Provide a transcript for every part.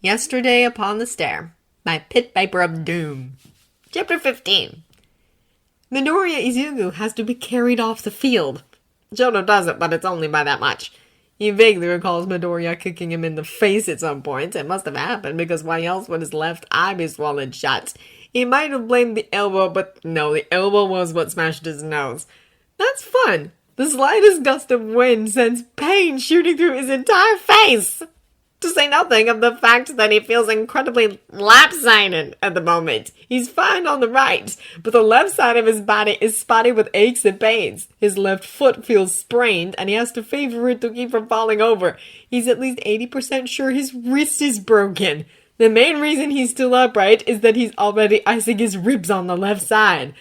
Yesterday Upon the Stair by Pit Viper of Doom. Chapter 15. Midoriya Izuku has to be carried off the field. Shoto does it, but it's only by that much. He vaguely recalls Midoriya kicking him in the face at some point. It must have happened, because why else would his left eye be swollen shut? He might have blamed the elbow, but no, the elbow was what smashed his nose. That's fun. The slightest gust of wind sends pain shooting through his entire face. To say nothing of the fact that he feels incredibly lopsided at the moment. He's fine on the right, but the left side of his body is spotty with aches and pains. His left foot feels sprained, and he has to favor it to keep from falling over. He's at least 80% sure his wrist is broken. The main reason he's still upright is that he's already icing his ribs on the left side.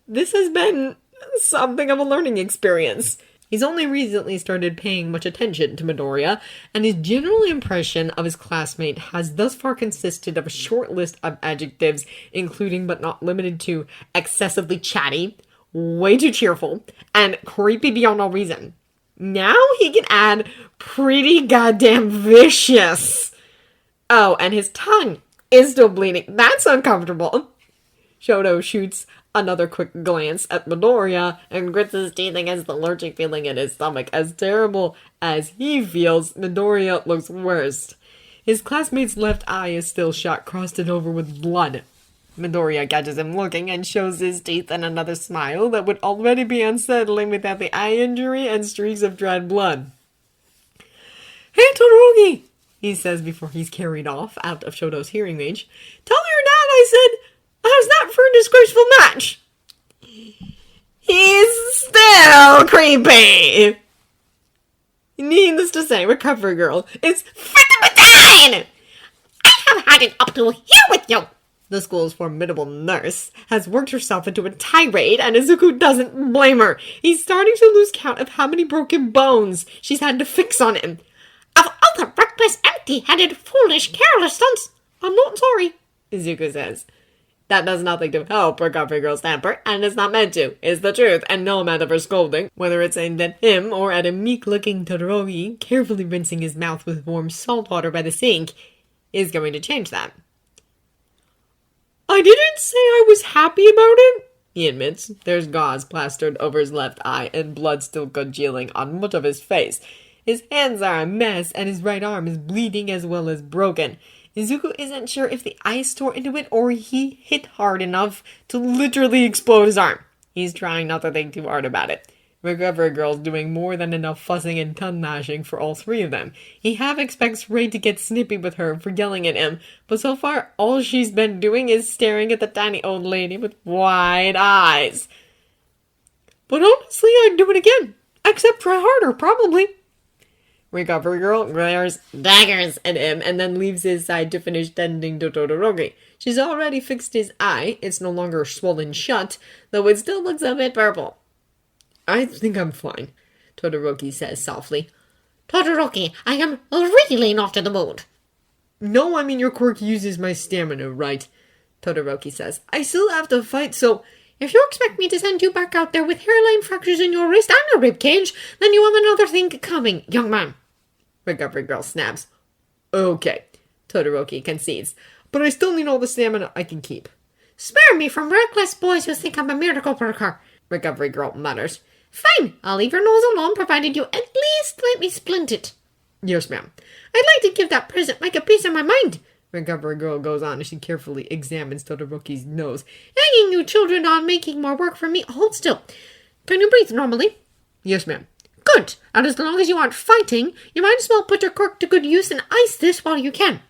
This has been something of a learning experience. He's only recently started paying much attention to Midoriya, and his general impression of his classmate has thus far consisted of a short list of adjectives, including but not limited to excessively chatty, way too cheerful, and creepy beyond all reason. Now he can add pretty goddamn vicious. Oh, and his tongue is still bleeding. That's uncomfortable. Shoto shoots another quick glance at Midoriya and grits his teeth against the lurching feeling in his stomach. As terrible as he feels, Midoriya looks worse. His classmate's left eye is still shut, crusted over with blood. Midoriya catches him looking and shows his teeth in another smile that would already be unsettling without the eye injury and streaks of dried blood. "Hey, Todoroki!" he says before he's carried off out of Shoto's hearing range. "Tell your dad I said, how's that for a disgraceful match?" He's still creepy. Needless to say, Recovery Girl is freaking between. "I have had it up to here with you." The school's formidable nurse has worked herself into a tirade, and Izuku doesn't blame her. He's starting to lose count of how many broken bones she's had to fix on him. "Of all the reckless, empty-headed, foolish, careless stunts, I'm not sorry," Izuku says. That does nothing to help Recovery Girl's temper, and it's not meant to. It's the truth, and no amount of her scolding, whether it's aimed at him or at a meek-looking Todoroki, carefully rinsing his mouth with warm salt water by the sink, is going to change that. "I didn't say I was happy about it," he admits. There's gauze plastered over his left eye, and blood still congealing on much of his face. His hands are a mess, and his right arm is bleeding as well as broken. Izuku isn't sure if the ice tore into it or he hit hard enough to literally explode his arm. He's trying not to think too hard about it. Recovery Girl's doing more than enough fussing and tongue-lashing for all three of them. He half expects Ray to get snippy with her for yelling at him, but so far all she's been doing is staring at the tiny old lady with wide eyes. "But honestly, I'd do it again. Except try harder, probably." Recovery Girl glares daggers at him and then leaves his side to finish tending to Todoroki. She's already fixed his eye. It's no longer swollen shut, though it still looks a bit purple. "I think I'm fine," Todoroki says softly. "Todoroki, I am really not in the mood." "No, I mean your quirk uses my stamina, right?" Todoroki says. "I still have to fight, so if you expect me to send you back out there with hairline fractures in your wrist and a rib cage, then you have another thing coming, young man." Recovery Girl snaps. "Okay," Todoroki concedes, "but I still need all the stamina I can keep." "Spare me from reckless boys who think I'm a miracle worker," Recovery Girl mutters. "Fine, I'll leave your nose alone, provided you at least let me splint it." "Yes, ma'am." "I'd like to give that present like a piece of my mind," Recovery Girl goes on as she carefully examines Todoroki's nose. "Egging you children on, making more work for me. Hold still. Can you breathe normally?" "Yes, ma'am." "Good. And as long as you aren't fighting, you might as well put your quirk to good use and ice this while you can."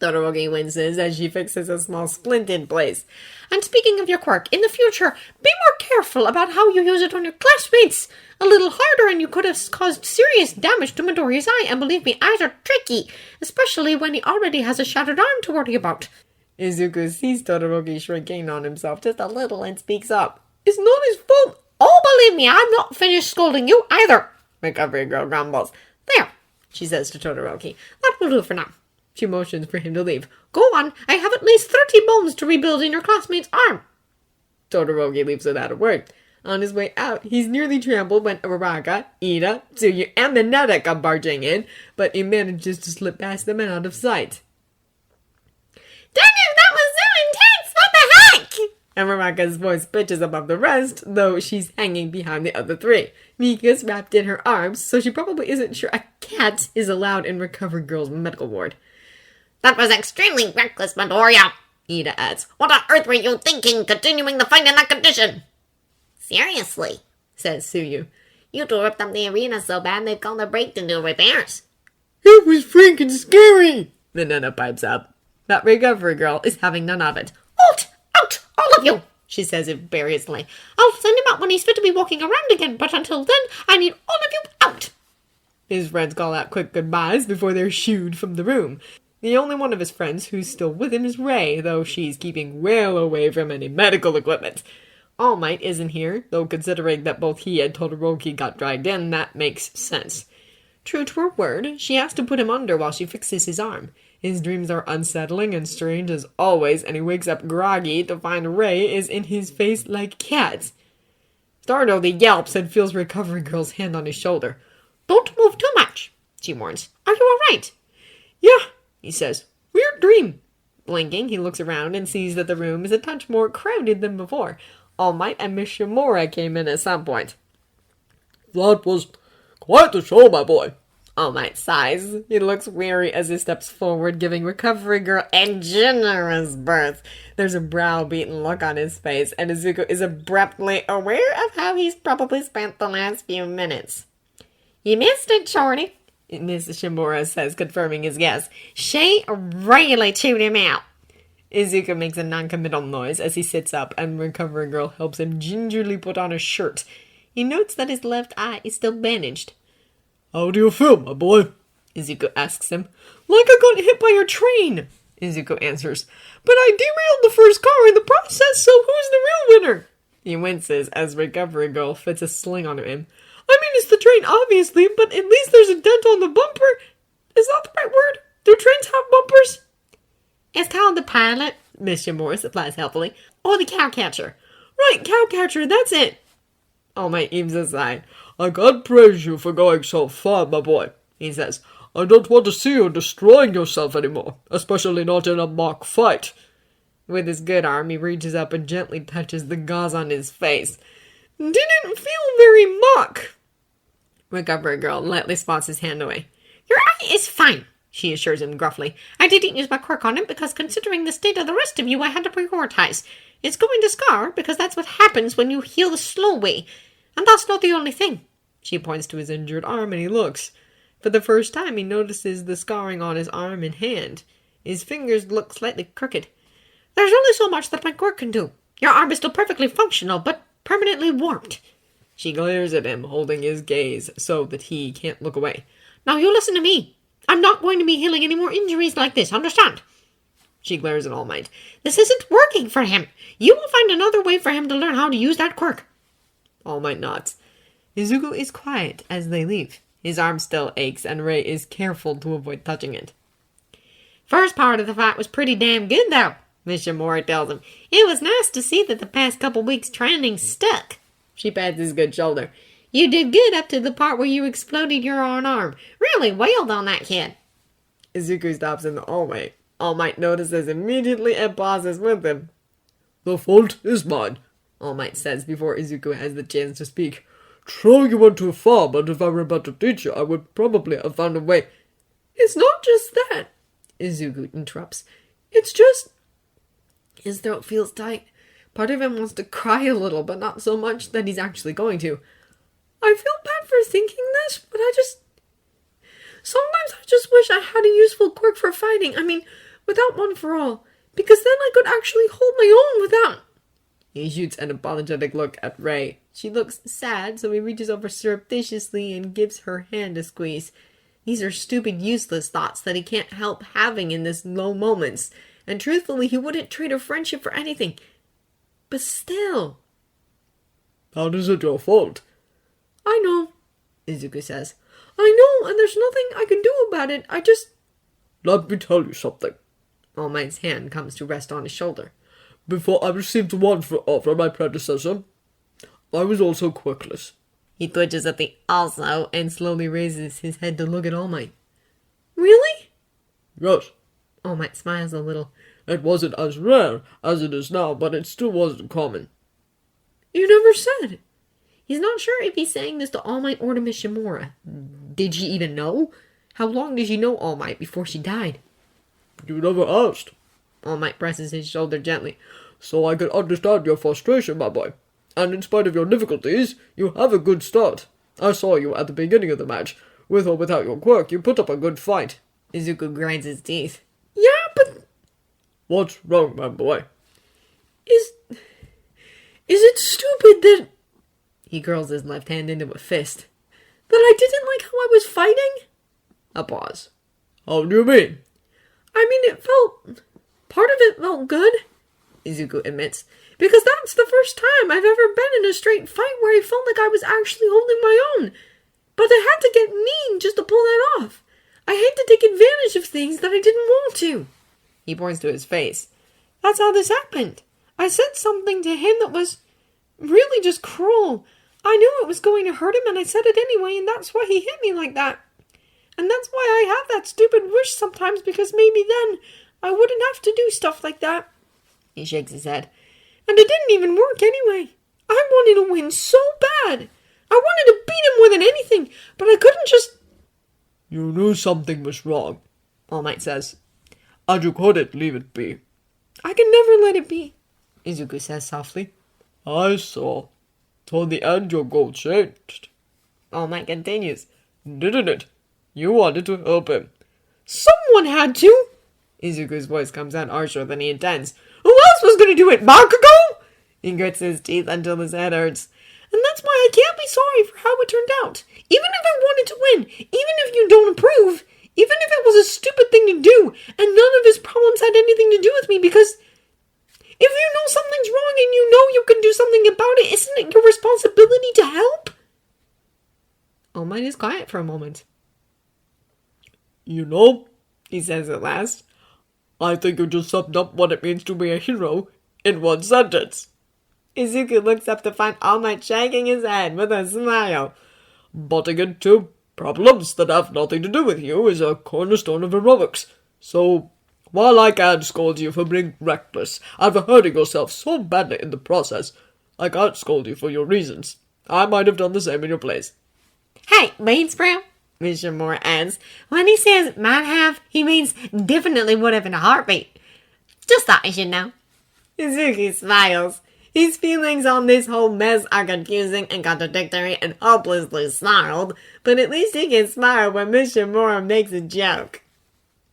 Todoroki winces as she fixes a small splint in place. "And speaking of your quirk, in the future, be more careful about how you use it on your classmates. A little harder and you could have caused serious damage to Midoriya's eye, and believe me, eyes are tricky, especially when he already has a shattered arm to worry about." Izuku sees Todoroki shrinking on himself just a little and speaks up. "It's not his fault." "Oh, believe me, I'm not finished scolding you either," Recovery Girl grumbles. "There," she says to Todoroki. "That will do for now." She motions for him to leave. "Go on, I have at least 30 bones to rebuild in your classmate's arm." Todoroki leaves without a word. On his way out, he's nearly trampled when Uraraka, Ida, Tsuyu, and the Neta come barging in, but he manages to slip past them and out of sight. And Rebecca's voice pitches above the rest, though she's hanging behind the other three. Mika's wrapped in her arms, so she probably isn't sure a cat is allowed in Recovery Girl's medical ward. That was extremely reckless, Midoriya, Ida adds. What on earth were you thinking, continuing the fight in that condition? Seriously, says Suyu. You two ripped up the arena so bad they've called a break to do repairs. It was freaking scary, Venena pipes up. But Recovery Girl is having none of it. Out, all of you, she says imperiously. I'll send him out when he's fit to be walking around again, but until then, I need all of you out. His friends call out quick goodbyes before they're shooed from the room. The only one of his friends who's still with him is Rei, though she's keeping well away from any medical equipment. All Might isn't here, though considering that both he and Todoroki got dragged in, that makes sense. True to her word, she has to put him under while she fixes his arm. His dreams are unsettling and strange as always, and he wakes up groggy to find Rei is in his face like cats. Startled, he yelps and feels Recovery Girl's hand on his shoulder. Don't move too much, she warns. Are you all right? Yeah, he says. Weird dream. Blinking, he looks around and sees that the room is a touch more crowded than before. All Might and Miss Shimura came in at some point. That was quite the show, my boy. All Might sighs. He looks weary as he steps forward, giving Recovery Girl a generous berth. There's a brow-beaten look on his face, and Izuku is abruptly aware of how he's probably spent the last few minutes. You missed it, Shorty, Miss Shimura says, confirming his guess. She really chewed him out. Izuku makes a non-committal noise as he sits up, and Recovery Girl helps him gingerly put on a shirt. He notes that his left eye is still bandaged. How do you feel, my boy? Izuku asks him. Like I got hit by a train, Izuku answers. But I derailed the first car in the process, so who's the real winner? He winces as Recovery Girl fits a sling on him. I mean, it's the train, obviously, but at least there's a dent on the bumper. Is that the right word? Do trains have bumpers? It's called the pilot, Miss Shimura supplies helpfully. Or the cowcatcher. Right, cowcatcher, that's it. All Might heaves a sigh. I can't praise you for going so far, my boy, he says. I don't want to see you destroying yourself anymore, especially not in a mock fight. With his good arm, he reaches up and gently touches the gauze on his face. Didn't feel very mock. Recovery Girl lightly spots his hand away. Your eye is fine, she assures him gruffly. I didn't use my quirk on it because considering the state of the rest of you, I had to prioritize. It's going to scar because that's what happens when you heal the slow way. And that's not the only thing. She points to his injured arm and he looks. For the first time, he notices the scarring on his arm and hand. His fingers look slightly crooked. There's only so much that my quirk can do. Your arm is still perfectly functional, but permanently warped. She glares at him, holding his gaze so that he can't look away. Now you listen to me. I'm not going to be healing any more injuries like this, understand? She glares at All Might. This isn't working for him. You will find another way for him to learn how to use that quirk. All Might nods. Izuku is quiet as they leave. His arm still aches, and Rei is careful to avoid touching it. First part of the fight was pretty damn good, though, Miss Shimura tells him. It was nice to see that the past couple weeks' training stuck. She pats his good shoulder. You did good up to the part where you exploded your own arm. Really wailed on that kid. Izuku stops in the hallway. All Might notices immediately and pauses with him. The fault is mine, All Might says before Izuku has the chance to speak. True, you went too far, but if I were about to teach you, I would probably have found a way. It's not just that, Izuku interrupts. It's just... His throat feels tight. Part of him wants to cry a little, but not so much that he's actually going to. I feel bad for thinking this, but sometimes I just wish I had a useful quirk for fighting. I mean, without one for all. Because then I could actually hold my own without... He shoots an apologetic look at Rei. She looks sad, so he reaches over surreptitiously and gives her hand a squeeze. These are stupid, useless thoughts that he can't help having in this low moments. And truthfully, he wouldn't trade a friendship for anything. But still... How is it your fault? I know, Izuku says. I know, and there's nothing I can do about it. I just... Let me tell you something. All Might's hand comes to rest on his shoulder. Before I received one from my predecessor, I was also quirkless. He twitches at the also and slowly raises his head to look at All Might. Really? Yes. All Might smiles a little. It wasn't as rare as it is now, but it still wasn't common. You never said. He's not sure if he's saying this to All Might or to Miss Shimura. Did she even know? How long did she know All Might before she died? You never asked. All Might presses his shoulder gently. So I can understand your frustration, my boy. And in spite of your difficulties, you have a good start. I saw you at the beginning of the match. With or without your quirk, you put up a good fight. Izuku grinds his teeth. Yeah, but What's wrong, my boy? is it stupid that He curls his left hand into a fist. I didn't like how I was fighting? A pause. How do you mean? I mean, part of it felt good. Izuku admits. Because that's the first time I've ever been in a straight fight where I felt like I was actually holding my own. But I had to get mean just to pull that off. I hate to take advantage of things that I didn't want to. He points to his face. That's how this happened. I said something to him that was really just cruel. I knew it was going to hurt him and I said it anyway, and that's why he hit me like that. And that's why I have that stupid wish sometimes, because maybe then I wouldn't have to do stuff like that. He shakes his head. And it didn't even work anyway. I wanted to win so bad. I wanted to beat him more than anything, but I couldn't just... You knew something was wrong, All Might says. and you couldn't leave it be. I can never let it be. Izuku says softly. I saw. Toward the end, your goal changed. All Might continues. Didn't it? You wanted to help him. Someone had to. Izuku's voice comes out harsher than he intends. Who else was going to do it, Bakugo? He grits his teeth until his head hurts. And that's why I can't be sorry for how it turned out. Even if I wanted to win, even if you don't approve, even if it was a stupid thing to do, and none of his problems had anything to do with me, because if you know something's wrong and you know you can do something about it, isn't it your responsibility to help? All Might is quiet for a moment. You know, He says at last. I think you just summed up what it means to be a hero in one sentence. Izuku looks up to find All Might shaking his head with a smile. Butting into problems that have nothing to do with you is a cornerstone of heroics. So, while I can't scold you for being reckless and for hurting yourself so badly in the process, I can't scold you for your reasons. I might have done the same in your place. Hey, Beans Bro, Miss Shimura adds. When he says might have, he means definitely would have in a heartbeat. Just thought I should know. Izuku smiles. His feelings on this whole mess are confusing and contradictory and hopelessly snarled, but at least he can smile when Miss Shimura makes a joke.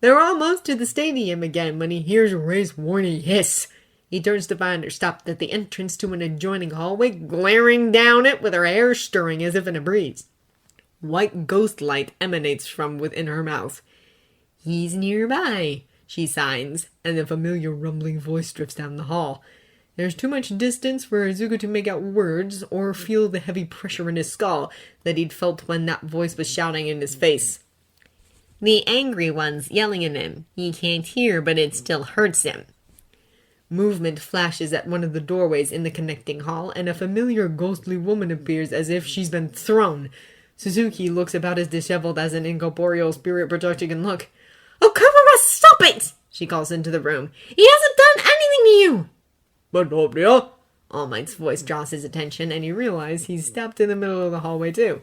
They're almost to the stadium again when he hears Ray's warning hiss. He turns to find her stopped at the entrance to an adjoining hallway, glaring down it with her hair stirring as if in a breeze. White ghost light emanates from within her mouth. He's nearby, she signs, and a familiar rumbling voice drifts down the hall. There's too much distance for Izuku to make out words or feel the heavy pressure in his skull that he'd felt when that voice was shouting in his face. The angry one's yelling at him. He can't hear, but it still hurts him. Movement flashes at one of the doorways in the connecting hall, and a familiar ghostly woman appears as if she's been thrown. Suzuki looks about as disheveled as an incorporeal spirit projector can look. Oh, Kamara, stop it! She calls into the room. He hasn't done anything to you! Midoriya? All Might's voice draws his attention, and he realizes he's stopped in the middle of the hallway too.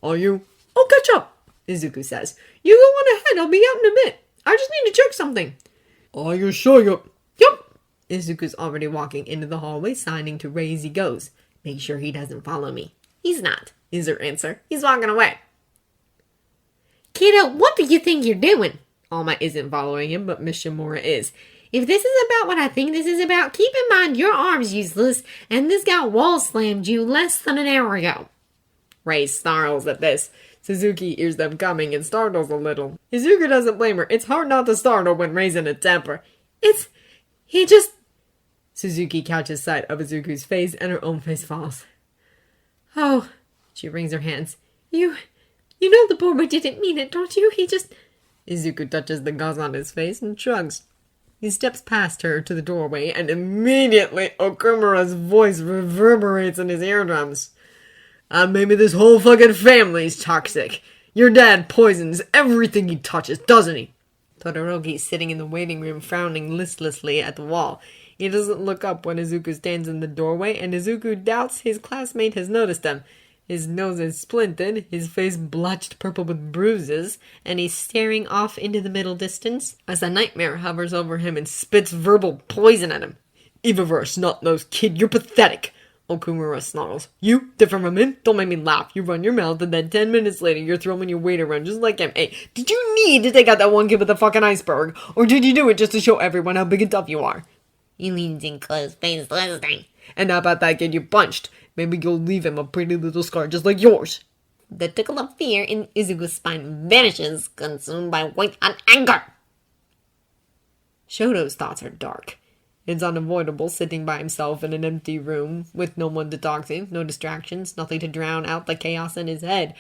Are you? I'll catch up, Izuku says. You go on ahead, I'll be out in a bit. I just need to check something. Are you sure you're... Yup. Izuku's already walking into the hallway, signing to Ray as he goes. Make sure he doesn't follow me. He's not, is her answer. He's walking away. Kiddo, what do you think you're doing? All Might isn't following him, but Miss Shimura is. If this is about what I think this is about, keep in mind your arm's useless, and this guy wall slammed you less than an hour ago. Ray snarls at this. Suzuki hears them coming and startles a little. Izuku doesn't blame her. It's hard not to startle when Ray's in a temper. He just... Suzuki catches sight of Izuku's face and her own face falls. Oh, She wrings her hands. you know the poor boy didn't mean it, don't you? He just... Izuku touches the gauze on his face and shrugs. He steps past her to the doorway, and immediately Okumura's voice reverberates in his eardrums. Maybe this whole fucking family's toxic. Your dad poisons everything he touches, doesn't he? Todoroki sitting in the waiting room frowning listlessly at the wall. He doesn't look up when Izuku stands in the doorway, and Izuku doubts his classmate has noticed him. His nose is splinted, his face blotched purple with bruises, and he's staring off into the middle distance as a nightmare hovers over him and spits verbal poison at him. Evaverse, snot-nosed kid, you're pathetic! Okumura snarls. You? Different from him? Don't make me laugh. You run your mouth, and then 10 minutes later you're throwing your weight around just like him. Hey, did you need to take out that one kid with the fucking iceberg? Or did you do it just to show everyone how big and tough you are? He leans in close, face listening. And how about that kid you punched? Maybe you'll leave him a pretty little scar just like yours. The tickle of fear in Izuku's spine vanishes, consumed by white hot anger. Shoto's thoughts are dark. It's unavoidable sitting by himself in an empty room with no one to talk to, no distractions, nothing to drown out the chaos in his head.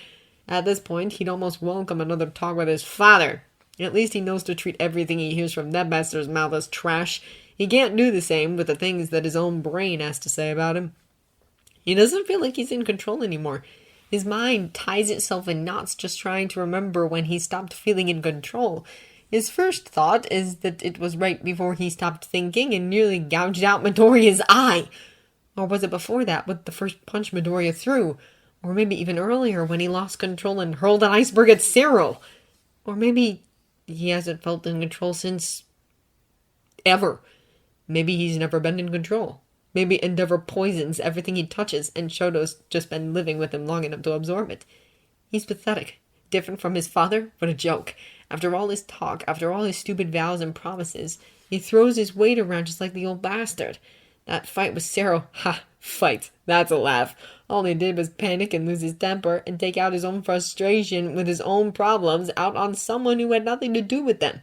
At this point, he'd almost welcome another talk with his father. At least he knows to treat everything he hears from that bastard's mouth as trash. He can't do the same with the things that his own brain has to say about him. He doesn't feel like he's in control anymore. His mind ties itself in knots just trying to remember when he stopped feeling in control. His first thought is that it was right before he stopped thinking and nearly gouged out Midoriya's eye. Or was it before that, with the first punch Midoriya threw? Or maybe even earlier when he lost control and hurled an iceberg at Cyril? Or maybe he hasn't felt in control since... ever. Maybe he's never been in control. Maybe Endeavor poisons everything he touches and Shoto's just been living with him long enough to absorb it. He's pathetic. Different from his father, but a joke. After all his talk, after all his stupid vows and promises, he throws his weight around just like the old bastard. That fight with Cyril, fight, that's a laugh. All he did was panic and lose his temper and take out his own frustration with his own problems out on someone who had nothing to do with them.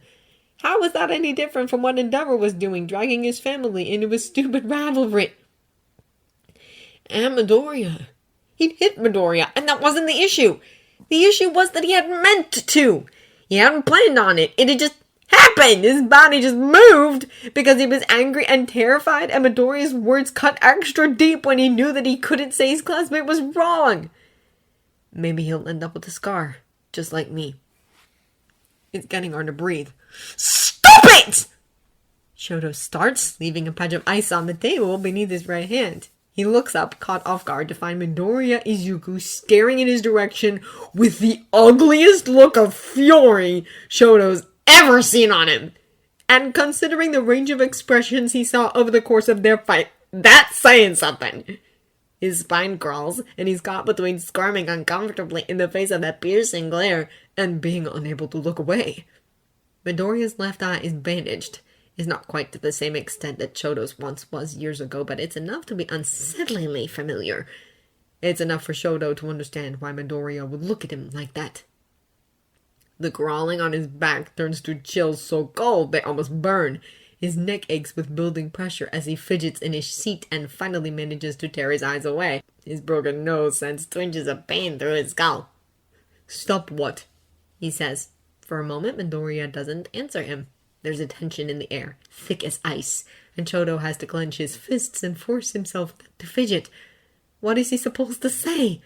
How was that any different from what Endeavor was doing, dragging his family into a stupid rivalry? And Midoriya. He'd hit Midoriya, and that wasn't the issue. The issue was that he had meant to. He hadn't planned on it. It had just happened. His body just moved because he was angry and terrified, and Midoriya's words cut extra deep when he knew that he couldn't say his classmate was wrong. Maybe he'll end up with a scar, just like me. It's getting hard to breathe. Stop it! Shoto starts, leaving a patch of ice on the table beneath his right hand. He looks up, caught off guard, to find Midoriya Izuku staring in his direction with the ugliest look of fury Shoto's ever seen on him. And considering the range of expressions he saw over the course of their fight, that's saying something. His spine crawls, and he's caught between squirming uncomfortably in the face of that piercing glare and being unable to look away. Midoriya's left eye is bandaged. It's not quite to the same extent that Shoto's once was years ago, but it's enough to be unsettlingly familiar. It's enough for Shoto to understand why Midoriya would look at him like that. The crawling on his back turns to chills so cold they almost burn. His neck aches with building pressure as he fidgets in his seat and finally manages to tear his eyes away. His broken nose sends twinges of pain through his skull. "Stop what?" he says. For a moment, Midoriya doesn't answer him. There's a tension in the air, thick as ice, and Shoto has to clench his fists and force himself to fidget. What is he supposed to say?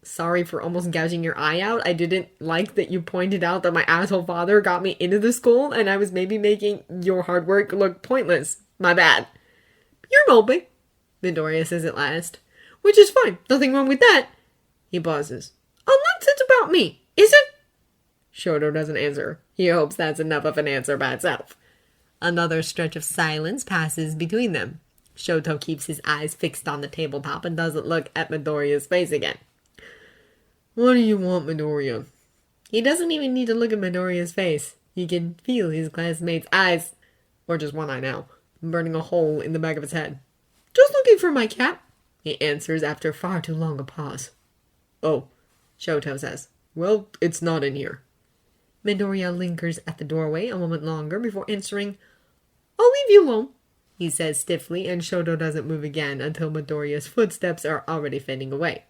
Sorry for almost gouging your eye out. I didn't like that you pointed out that my asshole father got me into the school, and I was maybe making your hard work look pointless. My bad. You're moping, Midoriya says at last. Which is fine. Nothing wrong with that. He pauses. Unless it's about me, is it? Shoto doesn't answer. He hopes that's enough of an answer by itself. Another stretch of silence passes between them. Shoto keeps his eyes fixed on the tabletop and doesn't look at Midoriya's face again. What do you want, Midoriya? He doesn't even need to look at Midoriya's face. He can feel his classmate's eyes, or just one eye now, burning a hole in the back of his head. Just looking for my cap, he answers after far too long a pause. Oh, Shoto says. Well, it's not in here. Midoriya lingers at the doorway a moment longer before answering. I'll leave you alone, he says stiffly, and Shoto doesn't move again until Midoriya's footsteps are already fading away.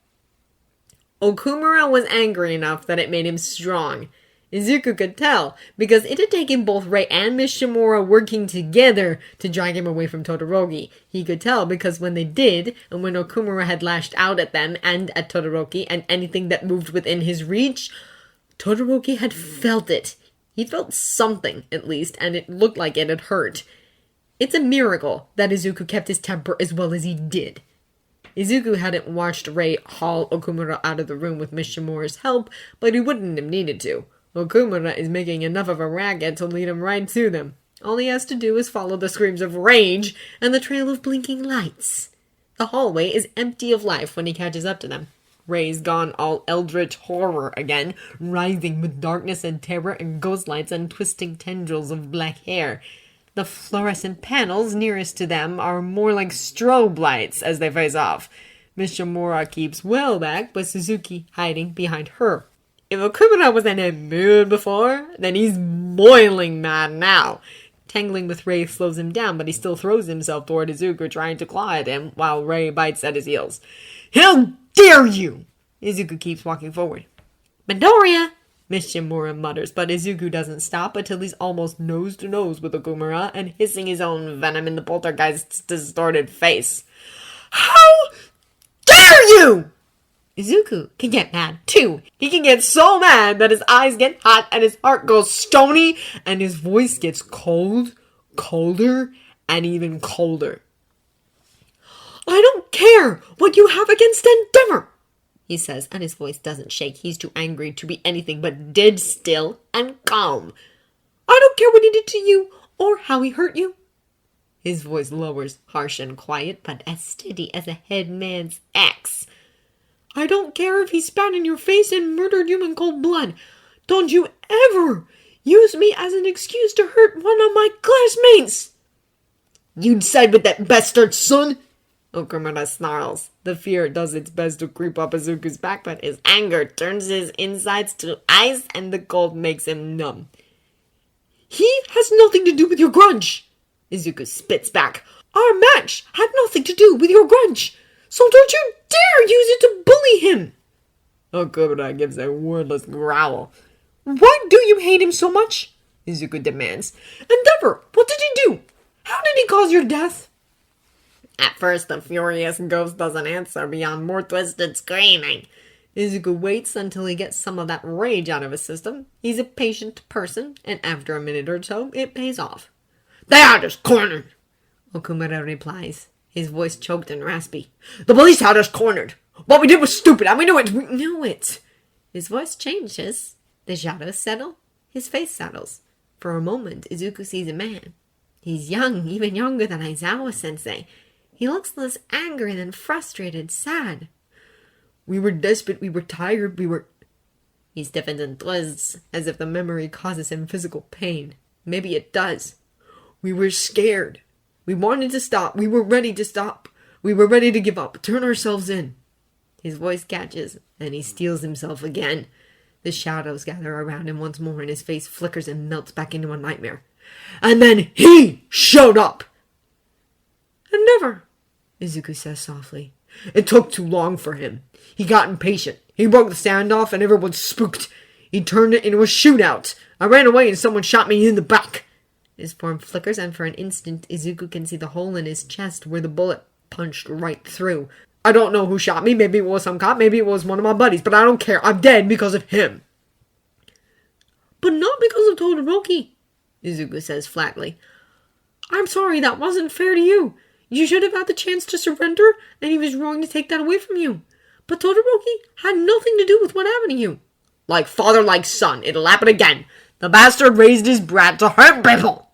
Okumura was angry enough that it made him strong. Izuku could tell, because it had taken both Rei and Miss Shimura working together to drag him away from Todoroki. He could tell because when they did, and when Okumura had lashed out at them and at Todoroki and anything that moved within his reach, Todoroki had felt it. He felt something, at least, and it looked like it had hurt. It's a miracle that Izuku kept his temper as well as he did. Izuku hadn't watched Rei haul Okumura out of the room with Miss Shimura's help, but he wouldn't have needed to. Okumura is making enough of a racket to lead him right to them. All he has to do is follow the screams of rage and the trail of blinking lights. The hallway is empty of life when he catches up to them. Rei's gone all eldritch horror again, writhing with darkness and terror and ghost lights and twisting tendrils of black hair. The fluorescent panels nearest to them are more like strobe lights as they face off. Miss Shimura keeps well back, but Suzuki hiding behind her. If Okumura was in a mood before, then he's boiling mad now. Tangling with Rei slows him down, but he still throws himself toward Izuku, trying to claw at him, while Rei bites at his heels. How dare you! Izuku keeps walking forward. Midoriya! Miss Shimura mutters, but Izuku doesn't stop until he's almost nose to nose with Okumura and hissing his own venom in the poltergeist's distorted face. How dare you! Izuku can get mad, too. He can get so mad that his eyes get hot and his heart goes stony and his voice gets cold, colder, and even colder. I don't care what you have against Endeavor, he says, and his voice doesn't shake. He's too angry to be anything but dead still and calm. I don't care what he did to you or how he hurt you. His voice lowers, harsh and quiet, but as steady as a head man's axe. I don't care if he spat in your face and murdered you in cold blood. Don't you ever use me as an excuse to hurt one of my classmates. You'd side with that bastard, son? Okumura snarls. The fear does its best to creep up Izuku's back, but his anger turns his insides to ice and the cold makes him numb. He has nothing to do with your grudge. Izuku spits back. Our match had nothing to do with your grudge. So don't you dare use it to bully him! Okumura gives a wordless growl. Why do you hate him so much? Izuku demands. Endeavor, what did he do? How did he cause your death? At first, the furious ghost doesn't answer beyond more twisted screaming. Izuku waits until he gets some of that rage out of his system. He's a patient person, and after a minute or so, it pays off. They had us cornered, Okumura replies, his voice choked and raspy. The police had us cornered. What we did was stupid, and we knew it. We knew it. His voice changes. The shadows settle. His face settles. For a moment, Izuku sees a man. He's young, even younger than Aizawa-sensei. He looks less angry than frustrated, sad. We were desperate, we were tired, we were... He stiffens and twists, as if the memory causes him physical pain. Maybe it does. We were scared. We wanted to stop. We were ready to stop. We were ready to give up, turn ourselves in. His voice catches, and he steels himself again. The shadows gather around him once more, and his face flickers and melts back into a nightmare. And then he showed up! Endeavor, Izuku says softly. It took too long for him. He got impatient. He broke the standoff, and everyone spooked. He turned it into a shootout. I ran away, and someone shot me in the back. His form flickers, and for an instant, Izuku can see the hole in his chest where the bullet punched right through. I don't know who shot me. Maybe it was some cop. Maybe it was one of my buddies. But I don't care. I'm dead because of him. But not because of Todoroki, Izuku says flatly. I'm sorry, that wasn't fair to you. You should have had the chance to surrender, and he was wrong to take that away from you. But Todoroki had nothing to do with what happened to you. Like father, like son. It'll happen again. The bastard raised his brat to hurt people.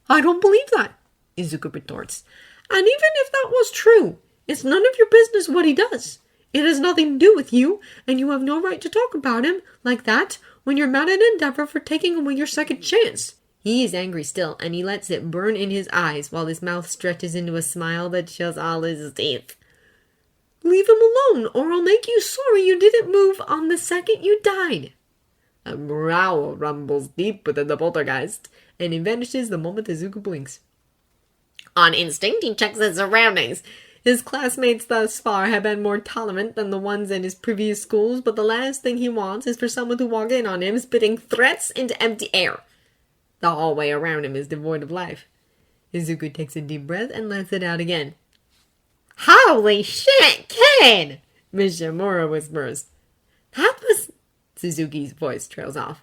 I don't believe that, Izuku retorts. And even if that was true, it's none of your business what he does. It has nothing to do with you, and you have no right to talk about him like that when you're mad at Endeavor for taking away your second chance. He is angry still, and he lets it burn in his eyes while his mouth stretches into a smile that shows all his teeth. Leave him alone, or I'll make you sorry you didn't move on the second you died. A growl rumbles deep within the poltergeist, and he vanishes the moment Izuku blinks. On instinct, he checks his surroundings. His classmates thus far have been more tolerant than the ones in his previous schools, but the last thing he wants is for someone to walk in on him spitting threats into empty air. The hallway around him is devoid of life. Izuku takes a deep breath and lets it out again. Holy shit, kid! Miss Shimura whispers. That was... Suzuki's voice trails off.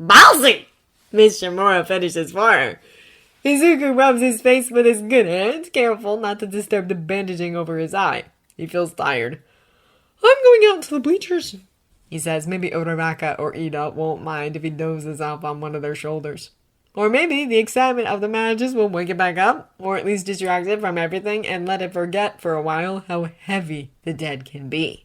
Ballsy! Miss Shimura finishes for her. Izuku rubs his face with his good hand, careful not to disturb the bandaging over his eye. He feels tired. I'm going out to the bleachers, He says maybe Uraraka or Ida won't mind if he dozes off on one of their shoulders. Or maybe the excitement of the matches will wake it back up, or at least distract it from everything and let it forget for a while how heavy the dead can be.